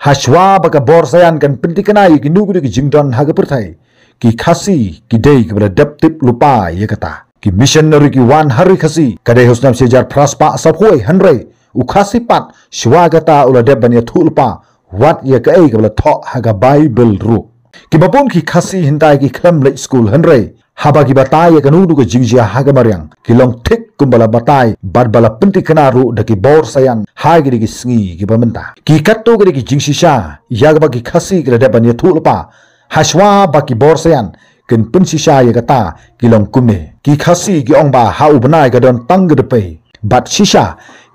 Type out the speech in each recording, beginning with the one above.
Hashwa baka bor sayan kan pentikana ki nugu ki jingdon haga pertai ki khasi ki dei ki bala daptip lupa ye kata ki missionary ki wan hari khasi kadai husnam sejar praspa sapoi hanrei u khasi pat shwa kata ula deban ya thulpa wat ye ka ei ki bala tho haga bible ru ki bapun ki khasi hintai ki khlam le school hanrei haba ki batai ye kanu nugu jingjia haga maryang ki long thik kumbala batai bad bala pentikana ru daki bor sayan hai ki sngi ki bamenta ki katto ki jingshisha yagba ki khasi ki deban ya thulpa Hashwa baki bor sayan ken pensisha ye kata kilong kume ki khasi ki ongba ha ubnai ka don tang depe bat shisha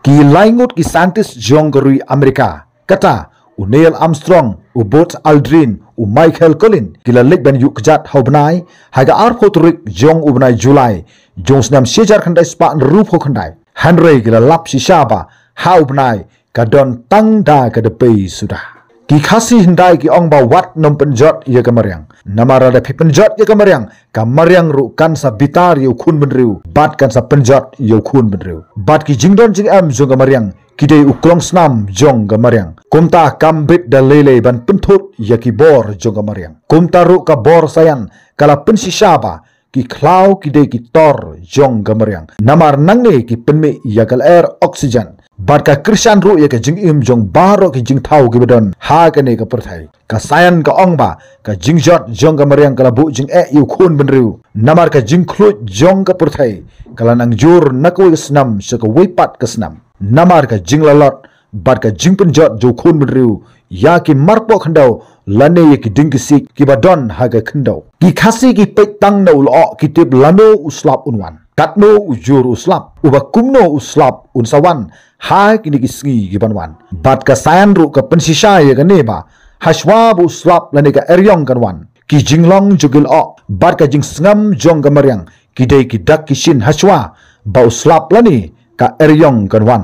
ki laingut ki scientist jongri Amerika kata u Neil Armstrong u Buzz Aldrin u Michael Collins kila lekban yu kjat hobnai haga arkotorik jong ubnai Julai jongsnam sejar khandai spa rup ho khandai hanrei kila lap shisha ba ha ubnai ka don tang da ka depe sudah ki khasi hindai ki ongba wat nom penjot ye kamaryang namara da penjot ye kamaryang ru kan sa bitar yu khun benriu bat kan sa penjot yu khun benriu bat ki jingdon jing am jong kamaryang kidei uklong snam jong kamaryang kumta kambit da lele ban penthut ye ki bor jong kamaryang kumta ru ka bor sayan kala pensisha ba ki klau kidei ki tor jong kamaryang namar nangne ki penme yakal air oxygen bat ka krishan ru ye ka jing im jong baro ki jing thau ki bedon ha ka ne ka perthai ka sayan ka ongba ka jing jot jong ka maryang kala bu jing yu khun benriu namar ka jing khlut jong ka perthai kala nang jur nakoi snam se ka weipat ka snam namar ka jing lalot bat ka jing penjot jo khun benriu ya ki marpo khandau lane ye ki ding ki sik ki badon ha ka khandau ki khasi ki pek tang no lo ki tip lano uslap unwan katno ujur uslap uba kumno uslap unsawan hai kini kisngi gibanwan bat ka sayan ru ka pensisha ye ka neba hashwa bu slap lane ka eryong kanwan ki jinglong jugil o bat ka jing sngam jong ka maryang ki dei ki dak ki shin hashwa ba uslap lane ka eryong kanwan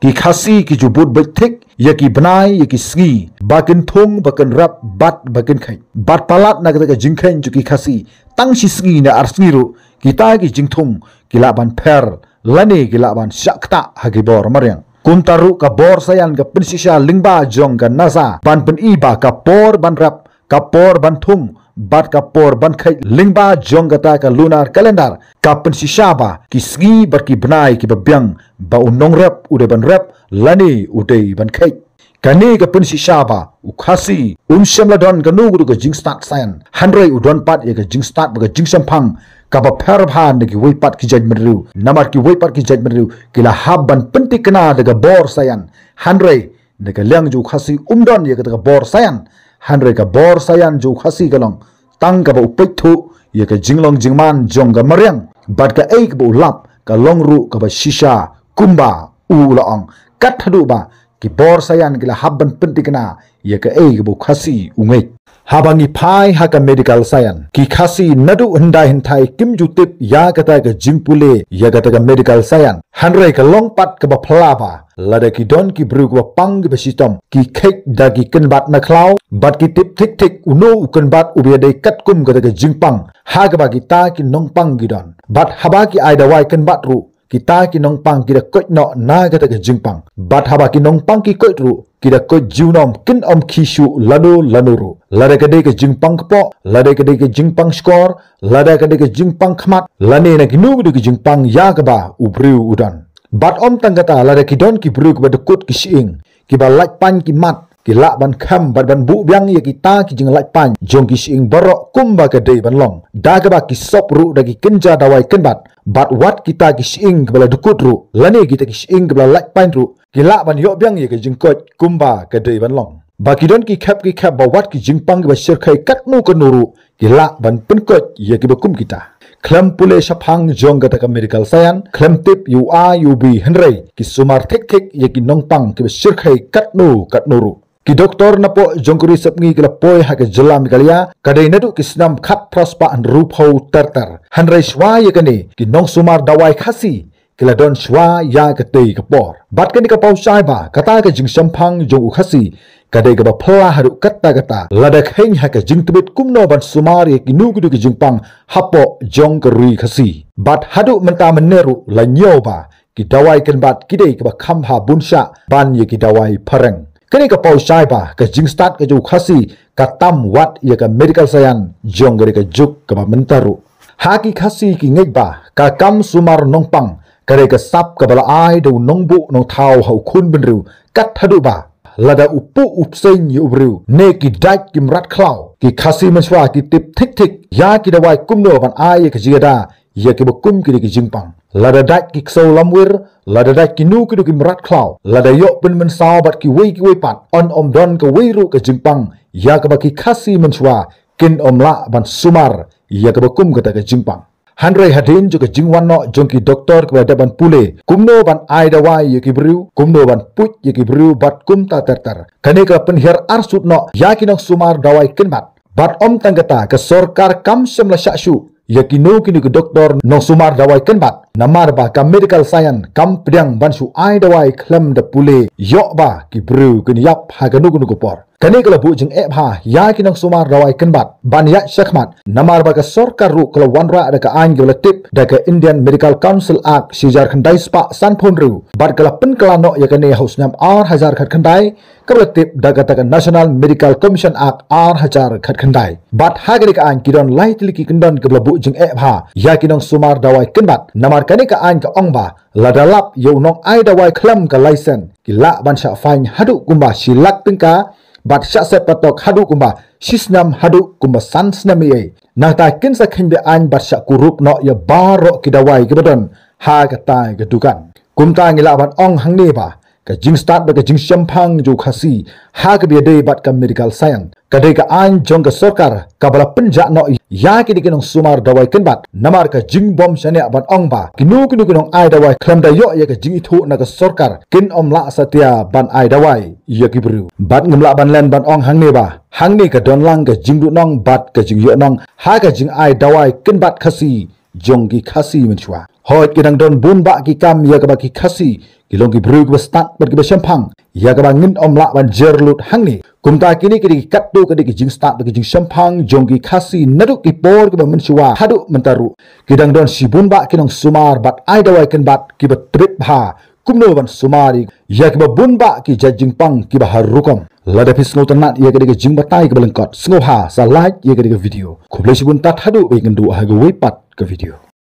ki khasi ki jubut betik ye ki benai ye ki sngi bakin thong bakin rap bat bakin khai bat palat na ka jingkhen ju ki khasi tang shi sngi na ar sngi ru kita ki jingthong ki laban pher lane ki laban shakta hagi bor maryang kumtaru ka bor sayan ka pensisha lingba jong ka nasa ban pen iba ka por ban rap ka por ban thung bat ka por ban khai lingba jong ka ta ka lunar calendar ka pensisha ba ki sngi bar ki benai ki babyang ba unong rap ude ban rap lane ude ban khai kani ka pensisha ba u khasi shamladon ka nugu ka jing start sayan hanrei udon pat ye ka jing start ba ka jing sampang kaba pherbhan ki weipat ki judgment namar ki weipat ki judgment kila habban pentikna daga bor sayan hanrei daga leng ju khasi umdon ye ka bor sayan hanrei ka bor sayan ju khasi galong tang ka ba upethu ye ka jinglong jingman jong ga maryang bat ka ei ka bu lap ka longru ka ba shisha kumba u laong kat hadu ba ki bor sayan kila habban pentikna ye ka ei ka bu khasi ungei habangi phai haka medical science ki khasi nadu hndai hinthai kim jutip ya kata ka jingpule ya kata ka medical science hanrei ka longpat ka ba phlaba lada ki don ki bru ka pang ki basitom ki khek da ki kenbat na khlau bat ki tip thik thik uno ukenbat ubiade kat kum kata ka jingpang ha ka ba ki ta ki nongpang ki don bat haba ki aida wai kenbat ru kita ki nongpang ki da koi no na kata ka jingpang bat haba ki nongpang ki koi ru kida ko jiunom kin om kishu lanu lanuru lada kade ke jingpang kpo lada kade ke jingpang skor lada kade ke jingpang khmat lane na ginu ke jingpang yagba ubriu udan bat om tangata lada kidon ki bru ke badukut ki shing ki ba lak pan ki mat ki la ban kham ban ban bu byang ye ki ta ki jing lak pan jong ki shing baro kumba ke dei ban long da ke ba ki sop ru da ki kinja dawai kenbat bat wat kita ki shing ke bala dukut ru lane kita ki shing ke bala lak pan ru kila ban yo byang ye ke jingkot kumba ke dei ban long ba kidon ki khap ba wat ki jingpang ba shir khai kat nu ko nuru kila ban penkot ye ki ba kum kita khlam pule shaphang jong ga ta medical science khlam tip ub henrei ki sumar thek thek ye ki nongpang ki ba shir khai kat nuru ki doktor na po jongkuri sapngi kila poi ha ke jala mikalia kadai nadu ki snam khat prospa an rup ho tartar henrei shwa ye kane ki nong sumar dawai khasi kila don shwa ya ka tei ka por bat ka ni ka pau shai ba kata ka jing sampang jong u khasi kadai ka ba phla haru kata lada kheng ha ka jing tubit kumno ban sumar ye ki nu ku ki jing pang hapo jong ka rui khasi bat hadu menta meneru la nyo ba ki dawai kan bat ki dei ka ba kham ha bunsha ban ye ki dawai pareng Kini ka pau syai ba ka jing start ka ju khasi ka tam wat ya ka medical sayan jong gari ka juk ka mentaru. Haki khasi ki ngek ba ka kam sumar nongpang kare ka sap ka bala ai do nongbu nong thau hau khun benru kat thadu ba lada upu upsein yu bru ne ki dak kim rat klau ki khasi menswa ki tip thik thik ya ki dawai kumno ban ai ka jigada ya ki bakum ki ki jingpang lada dak ki ksau lamwir lada dak ki nu ki kim rat klau lada yok pen men saw bat ki wei pat on om don ka wei ru ka jingpang ya ka ba ki khasi menswa kin om la ban sumar ya ka bakum ka ta ka jingpang Handrai hadin juga jingwan no jongki doktor kepada ban pule kumno ban ai dawai yaki bru kumno ban put yaki bru bat kum ta terter kane ka penhir arsut no yaki nok sumar dawai kenbat bat om tanggata ke sorkar kam semla syashu yaki no kini ke doktor no sumar dawai kenbat namar ba kam medical science kam pedang ban su ai dawai klem de pule yok ba ki bru kini yap ha ganu gunu por kani kalau bu jeng ha ya kinong sumar rawai kenbat ban ya syakmat namar baga sorkar ru kalau wanra ada ka an gula tip da ka Indian Medical Council Act sijar khandai spa san phon ru bat kala pen kala no ya kane haus nyam ar hajar khat khandai kabla tip da ka National Medical Commission Act ar hajar khat khandai bat ha gani ka an kidon lightly ki kendon kabla bu jeng ha ya kinong sumar dawai kenbat namar kani ka an ka ongba ladalap yo nong ai dawai klam ka license kila ban sha fine hadu kumba silak tengka bat syak set patok hadu kumba sisnam hadu kumba sansnam ye nah ta kin sa khin be an bat syak kurup no ya barok kidawai kebadon ha katai kedukan kumta ngila ban ong hangni ba ka jing start ba ka jing syampang ju khasi ha ka be dei bat ka medical science ka dei ka an jong ka sorkar ka bala penjak no ya ki dikinong sumar dawai kenbat namar ka jing bom shania ban ong ba kinu kinong ai dawai klam da yo ya ka jing ithu na ka sorkar kin om la satya ban ai dawai ya ki bru bat ngumla ban len ban ong hangni ba hangni ka don lang ka jing du nong bat ka jing yo nong ha ka jing ai dawai kenbat khasi jong ki khasi menchwa hot kidang don bun ba ki kam ya ka ba ki khasi kilong ki bru ka start bat ki ba syampang ya ka ba ngin om la ban jerlut hangni kumta kini kidi kat tu kadi ki jing start ki jing syampang jong ki khasi naduk ki por ki ba menchwa hadu mentaru kidang don sibun ba kinong sumar bat ai dawai ken bat ki ba trip ha kumno ban sumari ya ki ba bun ba ki jajing pang ki ba harukom lada pis ngau tanat ya kadi ki jing batai ki balengkot sngo ha sa like ya kadi ki video kuble sibun tat hadu be ngendu ha go wipat ke video